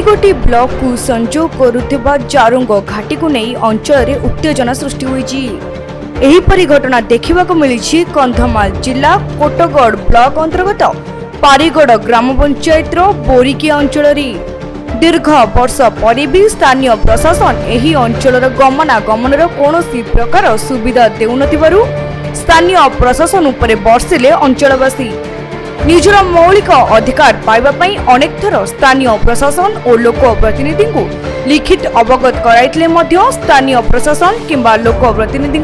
पारिगोटी block को संजोग करुथिबा जारुंग घाटी को नहीं अंचल में उत्तेजना सृष्टि होईछि। एहीपरि घटना देखिबाकु मिलिछि कंधमाल जिला कोटगढ़ ब्लॉक अंतर्गत पारिगड़ ग्राम पंचायत बोरिकी अंचल। दीर्घ वर्ष पर भी स्थानीय प्रशासन एही अंचल गमनागमन कौनसी प्रकार सुविधा देउनथिबारु स्थानीय प्रशासन उपरे बर्षिले अंचलवासी। निजर मौलिक अधिकार पाइबा पई अनेक थर स्थानीय प्रशासन और लोक प्रतिनिधि को लिखित अवगत कराइतले मध्य स्थानीय प्रशासन किंबा लोक प्रतिनिधि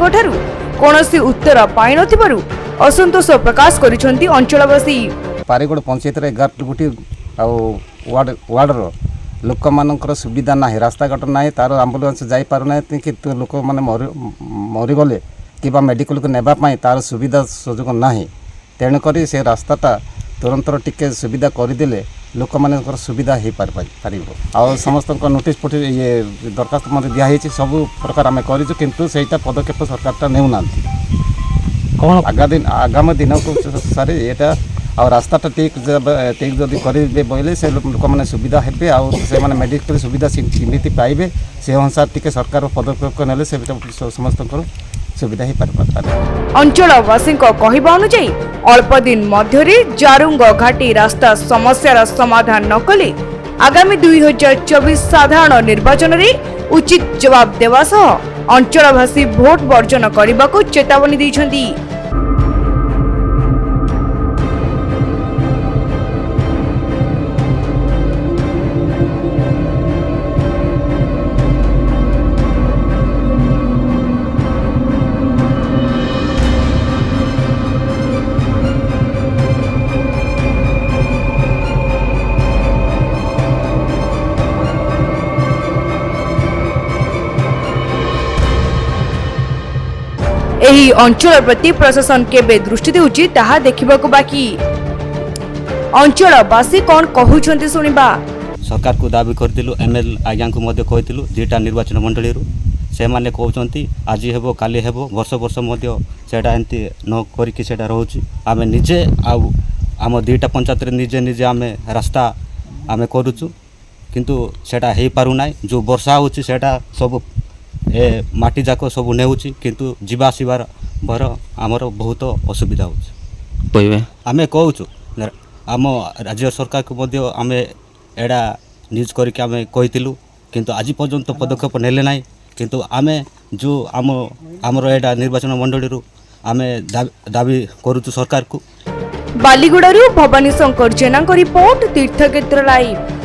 कौनसी उत्तर पाइ नथिबारु असंतोष प्रकाश करिसंती अंचलवासी। पारिगड़ पंचायत 11 गोटी वार्ड लोक मानकर सुविधा ना रास्ता घाट ना तार आम्बुलांस जाई पार ना कि लोक माने मरीगले कि मेडिकल को नेबाई तार सुविधा सुजोग ना तेणुक से रास्ताटा तुरंत टिके सुविधा करदे लोक मान सुविधा हो पार आ समस्त नोटिस फोटिस ये दरखास्त मत दिखाई सब प्रकार आम करूँ पदक्षेप सरकार नेउना कौन आगामी दिन को सारे यहाँ आ रास्ताटा ठीक जदि करेंगे बोले से लोक मैंने सुविधा हेबे आ मेडिकल सुविधा केमी पाइबे से अनुसार टी सरकार पदक्षेप ने समस्त सुविधा ही अंचलवासी कहवा अनुजाई अल्प दिन मध्य जारुंग घाटी रास्ता समस्यार समाधान न कले आगामी 2024 साधारण निर्वाचन में उचित जवाब देवा सह अंचलवासी भोट वर्जन करने को चेतावनी दैछंती। एही अंचल प्रति प्रशासन केबे दृष्टि देउछि ताहा देखिबाकू बाकी। अंचलवासी कौन कहउछन्ति सुनिबा। सरकार को दाबी करथिलु एमएल आज्ञा को मध्ये कहथिलु जेटा निर्वाचन मंडली रु से माने कहउछन्ति आज हेबो काली हेबो वर्ष वर्ष मध्ये सेटा एंती न करिकि सेटा रहउछि। आमे निजे आम दुईटा पंचायत रे निजे निजे आमे रास्ता आमे करूछु किंतु सेटा हेई पारु नाय। जो वर्षा होछि सेटा सब ए माटी जाक सब नेउछि किंतु जीवा आसबार भर आमर बहुत असुविधा होछि। आमे कहूछु आम राज्य सरकार को मध्ये आमे एडा न्यूज करके आमे कहितिलु किंतु आज पर्यंत पदक्षेप नेले नाय। किंतु आमे जो आमर एडा निर्वाचन मंडली रु आमे दाबी करूछु सरकार को। बालीगुड़ारू भवानी शंकर जेना रिपोर्ट तीर्थक्षेत्र लाइव।